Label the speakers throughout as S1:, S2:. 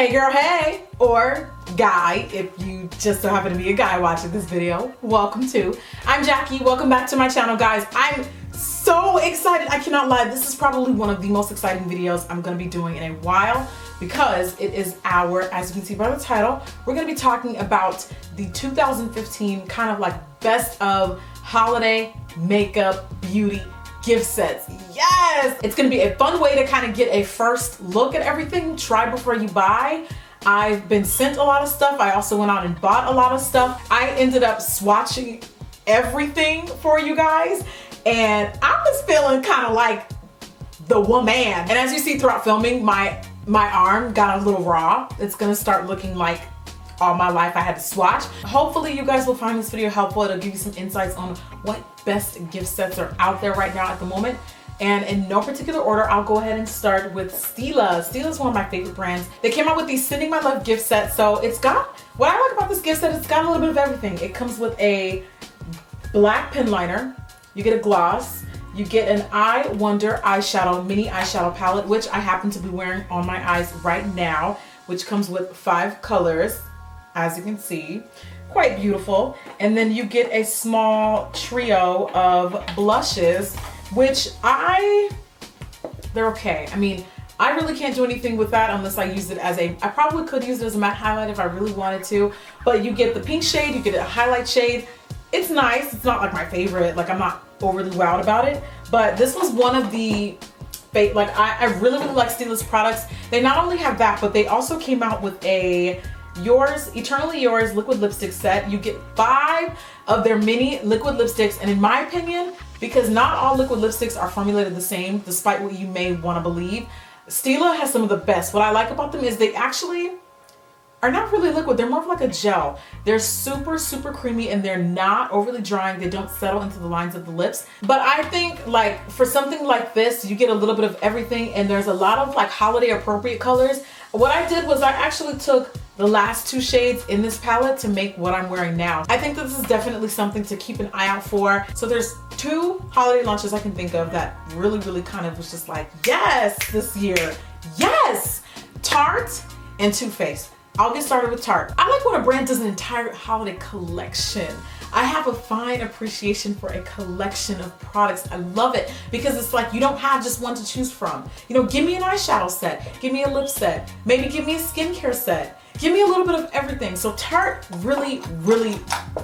S1: Hey girl, hey, or guy, if you just so happen to be a guy watching this video, welcome to. I'm Jackie, welcome back to my channel, guys. I'm so excited, I cannot lie. This is probably one of the most exciting videos I'm gonna be doing in a while because it is our, as you can see by the title, we're gonna be talking about the 2015 kind of like best of holiday makeup beauty gift sets. Yes! It's gonna be a fun way to kind of get a first look at everything. Try before you buy. I've been sent a lot of stuff. I also went out and bought a lot of stuff. I ended up swatching everything for you guys, and I was feeling kind of like the woman. And as you see throughout filming, my arm got a little raw. It's gonna start looking like all my life I had to swatch. Hopefully you guys will find this video helpful. It'll give you some insights on what best gift sets are out there right now at the moment. And in no particular order, I'll go ahead and start with Stila. Stila is one of my favorite brands. They came out with these Sending My Love gift set. So it's got, what I like about this gift set, it's got a little bit of everything. It comes with a black pen liner, you get a gloss, you get an I Wonder eyeshadow, mini eyeshadow palette, which I happen to be wearing on my eyes right now, which comes with 5 colors. As you can see, quite beautiful. And then you get a small trio of blushes, which they're okay. I mean, I really can't do anything with that unless I use it as I probably could use it as a matte highlight if I really wanted to, but you get the pink shade, you get a highlight shade. It's nice. It's not like my favorite, like I'm not overly wowed about it, but this was one of the like I really like Stila's products. They not only have that, but they also came out with a Eternally Yours liquid lipstick set. You get 5 of their mini liquid lipsticks, and in my opinion, because not all liquid lipsticks are formulated the same, despite what you may want to believe, Stila has some of the best. What I like about them is they actually are not really liquid. They're more of like a gel. They're super, super creamy, and they're not overly drying. They don't settle into the lines of the lips. But I think like for something like this, you get a little bit of everything, and there's a lot of like holiday appropriate colors. What I did was I actually took the last 2 shades in this palette to make what I'm wearing now. I think that this is definitely something to keep an eye out for. So there's 2 holiday launches I can think of that really kind of was just like, yes, this year, yes! Tarte and Too Faced. I'll get started with Tarte. I like when a brand does an entire holiday collection. I have a fine appreciation for a collection of products. I love it because it's like you don't have just one to choose from. You know, give me an eyeshadow set, give me a lip set, maybe give me a skincare set, give me a little bit of everything. So Tarte really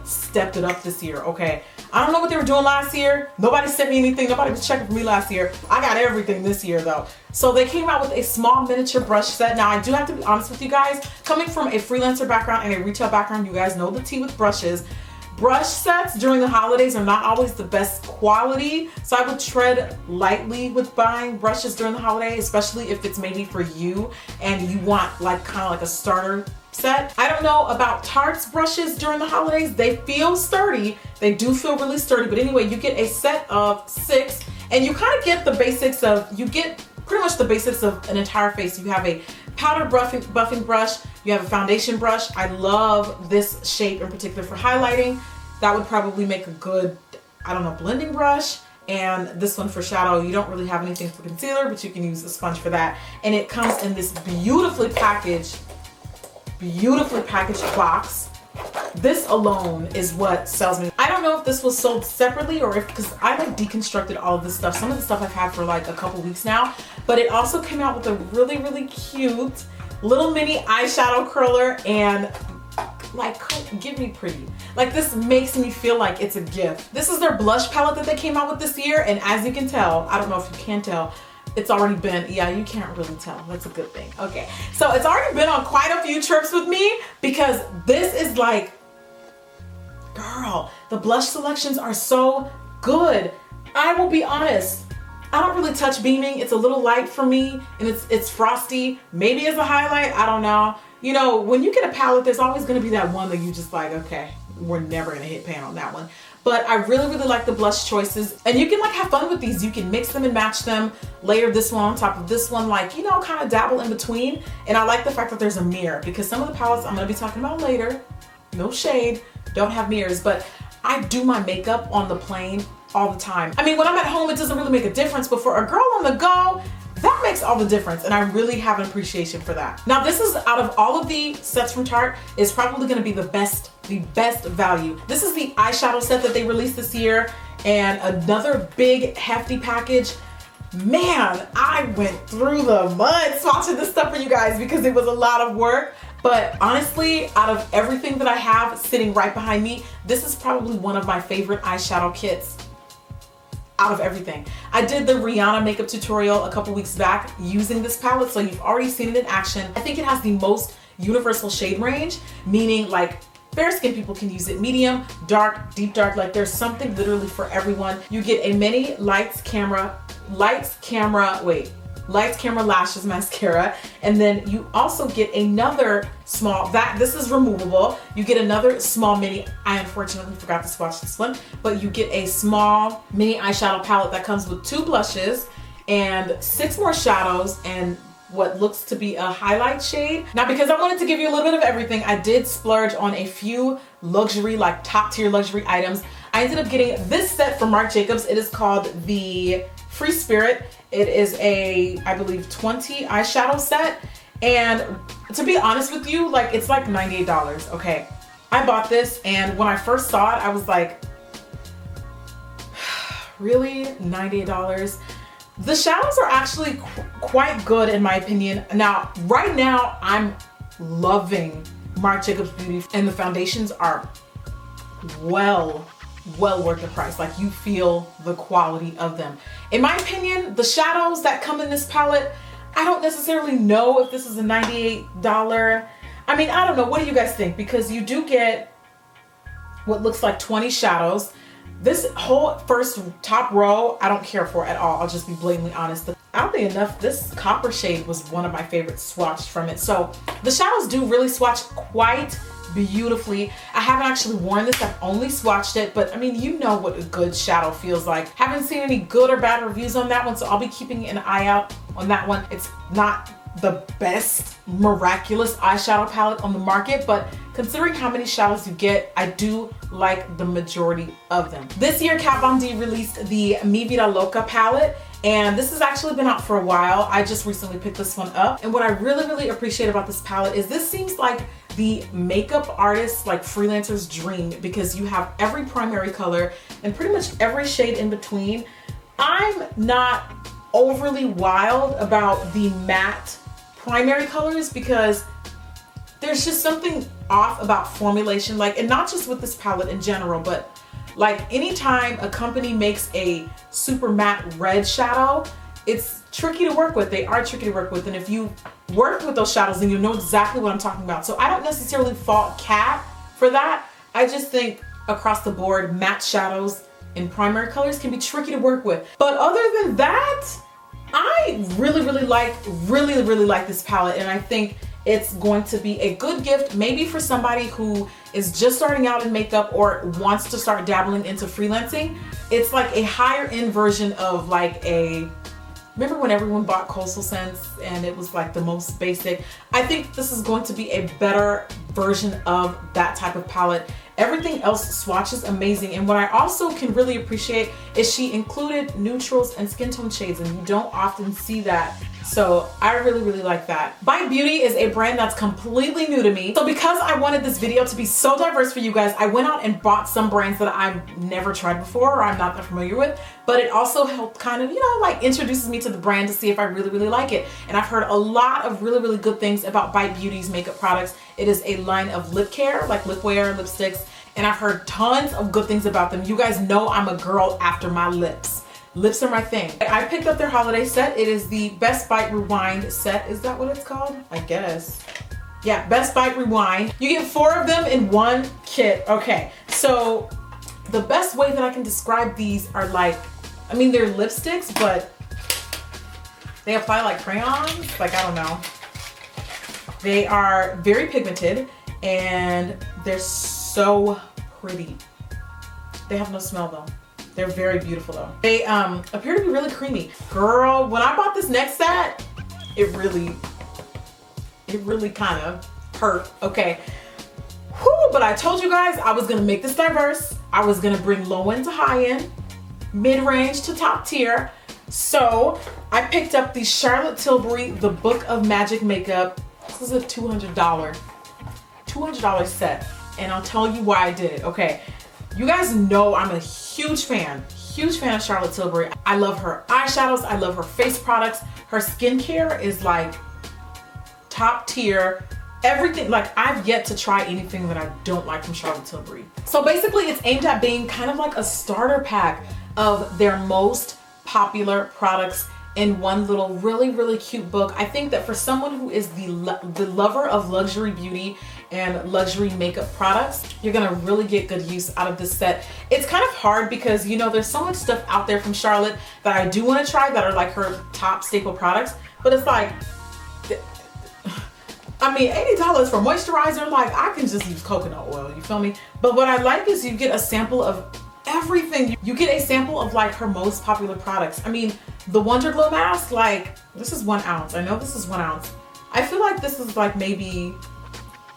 S1: stepped it up this year, okay? I don't know what they were doing last year. Nobody sent me anything. Nobody was checking for me last year. I got everything this year though. So they came out with a small miniature brush set. Now I do have to be honest with you guys, coming from a freelancer background and a retail background, you guys know the tea with brushes. Brush sets during the holidays are not always the best quality, so I would tread lightly with buying brushes during the holiday, especially if it's maybe for you and you want like kind of like a starter set. I don't know about Tarte's brushes during the holidays. They feel sturdy. They do feel really sturdy, but anyway, you get a set of 6 and you kind of get the basics of, you get pretty much the basics of an entire face. You have a powder buffing brush, you have a foundation brush. I love this shape in particular for highlighting. That would probably make a good, I don't know, blending brush. And this one for shadow, you don't really have anything for concealer, but you can use a sponge for that. And it comes in this beautifully packaged box. This alone is what sells me. I don't know if this was sold separately or if, because I like deconstructed all of this stuff. Some of the stuff I've had for like a couple weeks now, but it also came out with a really cute little mini eyeshadow curler and like, give me pretty. Like this makes me feel like it's a gift. This is their blush palette that they came out with this year, and as you can tell, I don't know if you can tell, it's already been, yeah, you can't really tell. That's a good thing. Okay, so it's already been on quite a few trips with me because this is like, girl, the blush selections are so good. I will be honest, I don't really touch beaming. It's a little light for me, and it's frosty. Maybe as a highlight, I don't know. You know, when you get a palette, there's always gonna be that one that you just like, okay, we're never gonna hit pan on that one. But I really like the blush choices, and you can like have fun with these. You can mix them and match them, layer this one on top of this one, like, you know, kind of dabble in between. And I like the fact that there's a mirror because some of the palettes I'm gonna be talking about later, no shade, don't have mirrors, but I do my makeup on the plane all the time. I mean, when I'm at home, it doesn't really make a difference, but for a girl on the go, that makes all the difference, and I really have an appreciation for that. Now this is, out of all of the sets from Tarte, is probably gonna be the best value. This is the eyeshadow set that they released this year, and another big hefty package. Man, I went through the mud swatching this stuff for you guys because it was a lot of work. But honestly, out of everything that I have sitting right behind me, this is probably one of my favorite eyeshadow kits out of everything. I did the Rihanna makeup tutorial a couple weeks back using this palette, so you've already seen it in action. I think it has the most universal shade range, meaning like fair skin people can use it, medium, dark, deep dark, like there's something literally for everyone. You get a mini lights, camera, lashes mascara, and then you also get another small, this is removable. You get another small mini, I unfortunately forgot to swatch this one, but you get a small mini eyeshadow palette that comes with 2 blushes and 6 more shadows and what looks to be a highlight shade. Now, because I wanted to give you a little bit of everything, I did splurge on a few luxury, like top tier luxury items. I ended up getting this set from Marc Jacobs. It is called the Free Spirit. It is a, I believe, 20 eyeshadow set. And to be honest with you, like it's like $98, okay? I bought this, and when I first saw it, I was like, really, $98? The shadows are actually quite good in my opinion. Now, right now, I'm loving Marc Jacobs Beauty, and the foundations are well worth the price. Like, you feel the quality of them. In my opinion, the shadows that come in this palette, I don't necessarily know if this is a $98. I mean, I don't know. What do you guys think? Because you do get what looks like 20 shadows. This whole first top row, I don't care for at all. I'll just be blatantly honest. Oddly enough, this copper shade was one of my favorite swatches from it. So the shadows do really swatch quite beautifully. I haven't actually worn this, I've only swatched it, but I mean, you know what a good shadow feels like. Haven't seen any good or bad reviews on that one, so I'll be keeping an eye out on that one. It's not the best miraculous eyeshadow palette on the market, but considering how many shadows you get, I do like the majority of them. This year, Kat Von D released the Mi Vida Loca palette, and this has actually been out for a while. I just recently picked this one up, and what I really appreciate about this palette is this seems like the makeup artist, like freelancer's dream, because you have every primary color and pretty much every shade in between. I'm not overly wild about the matte primary colors because there's just something off about formulation, like, and not just with this palette in general, but like anytime a company makes a super matte red shadow, it's tricky to work with. They are tricky to work with, and if you work with those shadows, then you know exactly what I'm talking about. So I don't necessarily fault Kat for that. I just think across the board, matte shadows in primary colors can be tricky to work with. But other than that, I really like this palette, and I think it's going to be a good gift maybe for somebody who is just starting out in makeup or wants to start dabbling into freelancing. It's like a higher end version of like a, remember when everyone bought Coastal Scents and it was like the most basic? I think this is going to be a better version of that type of palette. Everything else swatches amazing, and what I also can really appreciate is she included neutrals and skin tone shades, and you don't often see that. So I really like that. Bite Beauty is a brand that's completely new to me. So because I wanted this video to be so diverse for you guys, I went out and bought some brands that I've never tried before or I'm not that familiar with, but it also helped kind of, you know, like introduces me to the brand to see if I really like it. And I've heard a lot of really good things about Bite Beauty's makeup products. It is a line of lip care, like lip wear, lipsticks, and I've heard tons of good things about them. You guys know I'm a girl after my lips. Lips are my thing. I picked up their holiday set. It is the Best Bite Rewind set. Is that what it's called? I guess. Yeah, Best Bite Rewind. You get 4 of them in one kit. Okay, so the best way that I can describe these are like, I mean, they're lipsticks, but they apply like crayons. Like, I don't know. They are very pigmented and they're so pretty. They have no smell though. They're very beautiful though. They appear to be really creamy. Girl, when I bought this next set, it really kind of hurt. Okay. Whew, but I told you guys I was gonna make this diverse. I was gonna bring low end to high end, mid-range to top tier. So I picked up the Charlotte Tilbury, The Book of Magic Makeup. This is a $200 set. And I'll tell you why I did it. Okay, you guys know I'm a huge fan of Charlotte Tilbury. I love her eyeshadows, I love her face products. Her skincare is like top tier. Everything, like I've yet to try anything that I don't like from Charlotte Tilbury. So basically it's aimed at being kind of like a starter pack of their most popular products in one little really cute book. I think that for someone who is the lover of luxury beauty and luxury makeup products, you're gonna really get good use out of this set. It's kind of hard because, you know, there's so much stuff out there from Charlotte that I do want to try that are like her top staple products, but it's like, I mean, $80 for moisturizer, like I can just use coconut oil, you feel me? But what I like is you get a sample of everything. You get a sample of like her most popular products. I mean, the Wonder Glow mask, like this is 1 ounce. I know this is 1 ounce. I feel like this is like maybe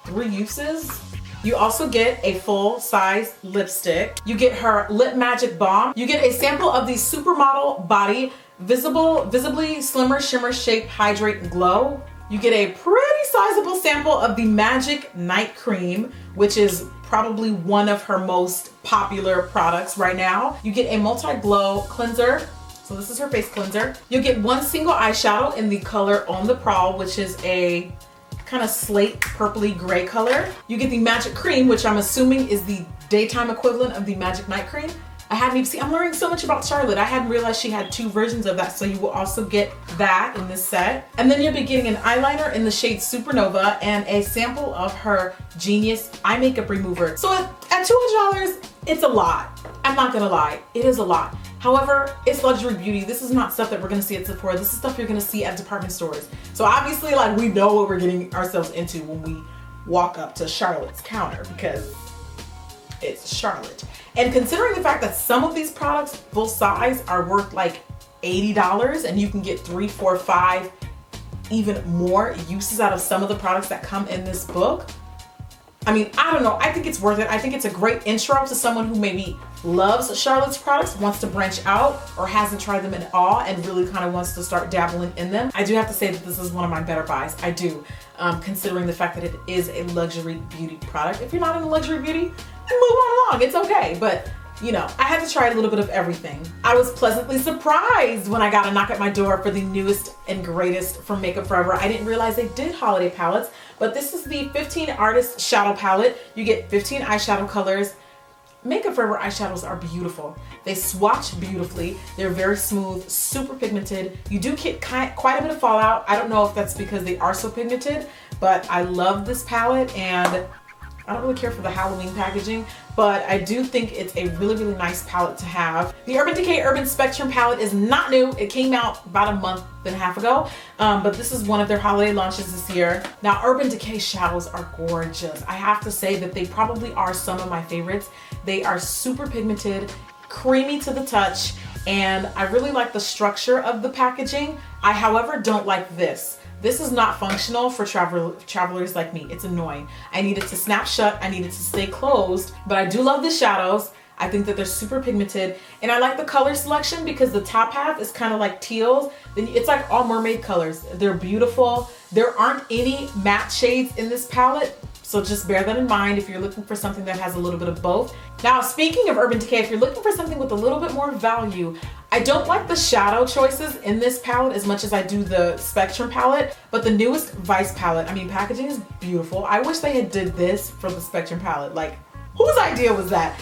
S1: 3 uses. You also get a full size lipstick. You get her Lip Magic Balm. You get a sample of the Supermodel Body Visibly Slimmer Shimmer Shape Hydrate and Glow. You get a pretty sizable sample of the Magic Night Cream, which is probably one of her most popular products right now. You get a multi-glow cleanser. So this is her face cleanser. You'll get 1 single eyeshadow in the color On the Prowl, which is a kind of slate purpley gray color. You get the Magic Cream, which I'm assuming is the daytime equivalent of the Magic Night Cream. I hadn't even seen, I'm learning so much about Charlotte. I hadn't realized she had 2 versions of that, so you will also get that in this set. And then you'll be getting an eyeliner in the shade Supernova and a sample of her Genius Eye Makeup Remover. So at $200, it's a lot. I'm not gonna lie, it is a lot. However, it's luxury beauty. This is not stuff that we're gonna see at Sephora. This is stuff you're gonna see at department stores. So obviously, like, we know what we're getting ourselves into when we walk up to Charlotte's counter because it's Charlotte. And considering the fact that some of these products, full size, are worth like $80 and you can get 3, 4, 5, even more uses out of some of the products that come in this book. I mean, I don't know, I think it's worth it. I think it's a great intro to someone who maybe loves Charlotte's products, wants to branch out, or hasn't tried them at all and really kind of wants to start dabbling in them. I do have to say that this is one of my better buys. I do, considering the fact that it is a luxury beauty product. If you're not into luxury beauty, then move on along, it's okay. But you know, I had to try a little bit of everything. I was pleasantly surprised when I got a knock at my door for the newest and greatest from Makeup Forever. I didn't realize they did holiday palettes, but this is the 15 Artist Shadow Palette. You get 15 eyeshadow colors. Makeup Forever eyeshadows are beautiful. They swatch beautifully. They're very smooth, super pigmented. You do get quite a bit of fallout. I don't know if that's because they are so pigmented, but I love this palette and I don't really care for the Halloween packaging, but I do think it's a really nice palette to have. The Urban Decay Urban Spectrum palette is not new. It came out about a month and a half ago, but this is one of their holiday launches this year. Now, Urban Decay shadows are gorgeous. I have to say that they probably are some of my favorites. They are super pigmented, creamy to the touch, and I really like the structure of the packaging. I, however, don't like this. This is not functional for travelers like me. It's annoying. I need it to snap shut. I need it to stay closed, but I do love the shadows. I think that they're super pigmented, and I like the color selection because the top half is kind of like teals. Then it's like all mermaid colors. They're beautiful. There aren't any matte shades in this palette, so just bear that in mind if you're looking for something that has a little bit of both. Now, speaking of Urban Decay, if you're looking for something with a little bit more value, I don't like the shadow choices in this palette as much as I do the Spectrum palette, but the newest Vice palette, I mean, packaging is beautiful. I wish they had did this for the Spectrum palette. Like, whose idea was that?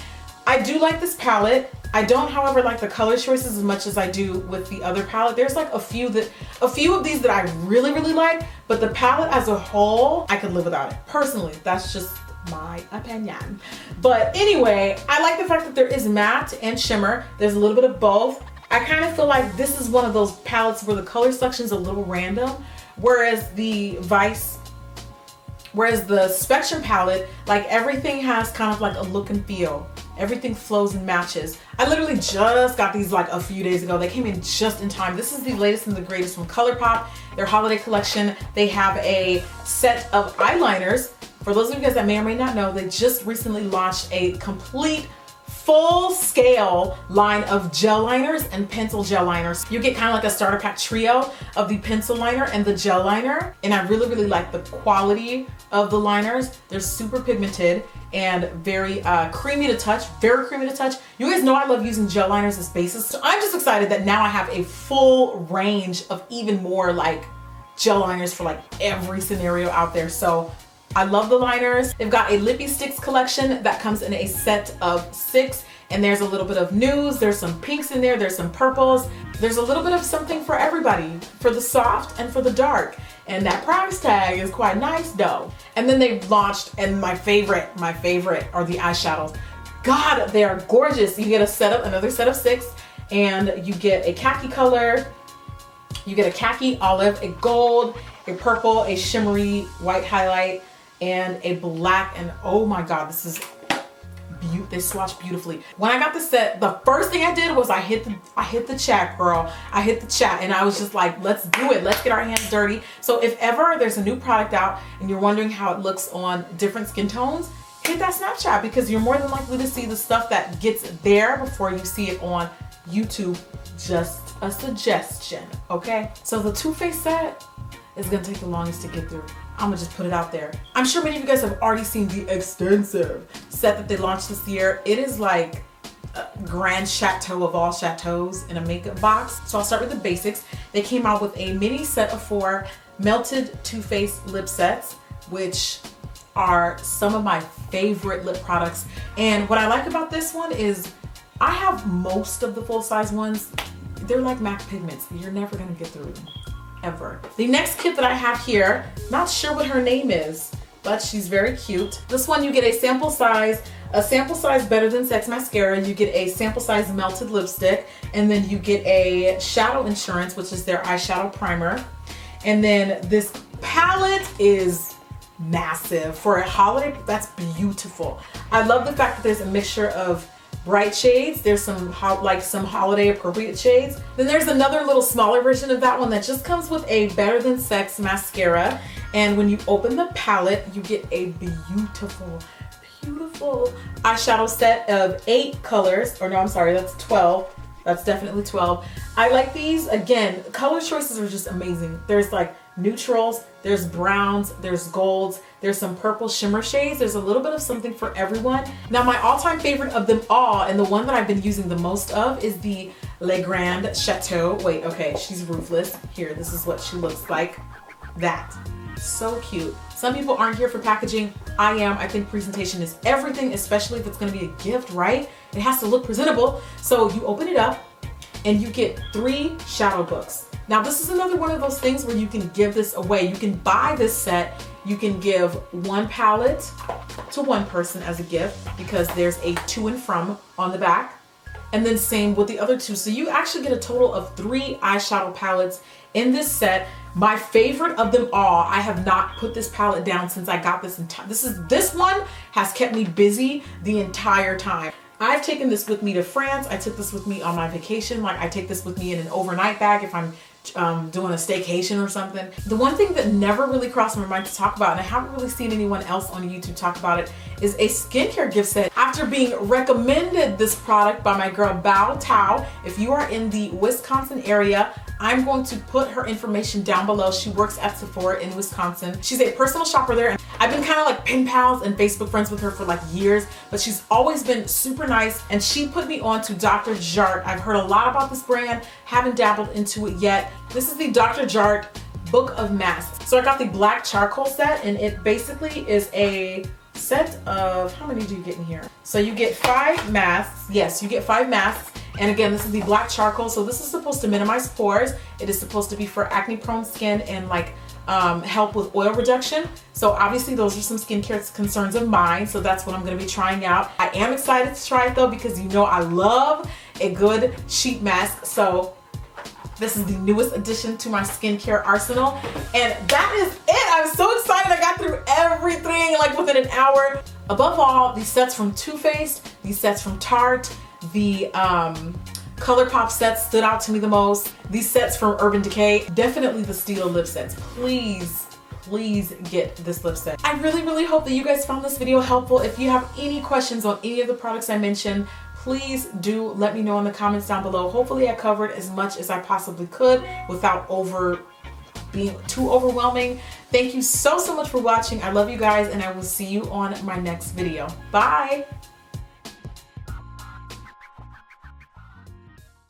S1: I do like this palette. I don't, however, like the color choices as much as I do with the other palette. There's like a few of these that I really like, but the palette as a whole, I could live without it. Personally, that's just my opinion. But anyway, I like the fact that there is matte and shimmer. There's a little bit of both. I kind of feel like this is one of those palettes where the color selection is a little random, whereas the Spectrum palette, like everything has kind of like a look and feel. Everything flows and matches. I literally just got these like a few days ago. They came in just in time. This is the latest and the greatest from Colourpop, their holiday collection. They have a set of eyeliners. For those of you guys that may or may not know, they just recently launched a complete full scale line of gel liners and pencil gel liners. You get kind of like a starter pack trio of the pencil liner and the gel liner. And I really, really like the quality of the liners. They're super pigmented and very creamy to touch, very creamy to touch. You guys know I love using gel liners as bases. So I'm just excited that now I have a full range of even more like gel liners for like every scenario out there. So I love the liners. They've got a Lippy Sticks collection that comes in a set of 6, and there's a little bit of nudes, there's some pinks in there, there's some purples. There's a little bit of something for everybody, for the soft and for the dark. And that price tag is quite nice though. And then they've launched, and my favorite are the eyeshadows. God, they are gorgeous. You get another set of 6, and you get a khaki color, you get a khaki, olive, a gold, a purple, a shimmery white highlight, and a black. And oh my God, this is beautiful. They swatch beautifully. When I got the set, the first thing I did was I hit the chat, girl. I hit the chat, and I was just like, let's do it. Let's get our hands dirty. So if ever there's a new product out and you're wondering how it looks on different skin tones, hit that Snapchat, because you're more than likely to see the stuff that gets there before you see it on YouTube. Just a suggestion, okay? So the Too Faced set is gonna take the longest to get through. I'm gonna just put it out there. I'm sure many of you guys have already seen the extensive set that they launched this year. It is like a grand chateau of all chateaus in a makeup box. So I'll start with the basics. They came out with a mini set of 4 melted Too Faced lip sets, which are some of my favorite lip products. And what I like about this one is I have most of the full-size ones. They're like MAC pigments. You're never gonna get through them, ever. The next kit that I have here, not sure what her name is, but she's very cute. This one, you get a sample size Better Than Sex mascara, you get a sample size melted lipstick, and then you get a Shadow Insurance, which is their eyeshadow primer. And then this palette is massive. For a holiday, that's beautiful. I love the fact that there's a mixture of bright shades. There's some holiday appropriate shades. Then there's another little smaller version of that one that just comes with a Better Than Sex mascara. And when you open the palette, you get a beautiful eyeshadow set of 8 colors. Or no, I'm sorry, that's 12. That's definitely 12. I like these. Again, color choices are just amazing. There's like neutrals, there's browns, there's golds, there's some purple shimmer shades. There's a little bit of something for everyone. Now, my all-time favorite of them all, and the one that I've been using the most of, is the Le Grand Chateau. Wait, okay, she's ruthless. Here, this is what she looks like. That. So cute. Some people aren't here for packaging. I am. I think presentation is everything, especially if it's gonna be a gift, right? It has to look presentable. So you open it up and you get 3 shadow books. Now, this is another one of those things where you can give this away. You can buy this set. You can give 1 palette to 1 person as a gift, because there's a to and from on the back. And then same with the other 2. So you actually get a total of 3 eyeshadow palettes in this set. My favorite of them all, I have not put this palette down since I got this. This one has kept me busy the entire time. I've taken this with me to France. I took this with me on my vacation. Like, I take this with me in an overnight bag if I'm doing a staycation or something. The one thing that never really crossed my mind to talk about, and I haven't really seen anyone else on YouTube talk about it, is a skincare gift set. After being recommended this product by my girl Bao Thao, if you are in the Wisconsin area, I'm going to put her information down below. She works at Sephora in Wisconsin. She's a personal shopper there. I've been kind of like pen pals and Facebook friends with her for like years, but she's always been super nice, and she put me on to Dr. Jart. I've heard a lot about this brand, haven't dabbled into it yet. This is the Dr. Jart Book of Masks. So I got the black charcoal set, and it basically is a set of, how many do you get in here? So you get 5 masks. Yes, you get 5 masks. And again, this is the black charcoal. So this is supposed to minimize pores. It is supposed to be for acne prone skin and like help with oil reduction. So obviously those are some skincare concerns of mine. So that's what I'm gonna be trying out. I am excited to try it though, because you know I love a good sheet mask. So this is the newest addition to my skincare arsenal. And that is it. I'm so excited. I got through everything like within an hour. Above all, these sets from Too Faced, these sets from Tarte, the Colourpop sets stood out to me the most. These sets from Urban Decay, definitely the Stila lip sets. Please get this lip set. I really hope that you guys found this video helpful. If you have any questions on any of the products I mentioned, please do let me know in the comments down below. Hopefully I covered as much as I possibly could without being too overwhelming. Thank you so much for watching. I love you guys, and I will see you on my next video. Bye.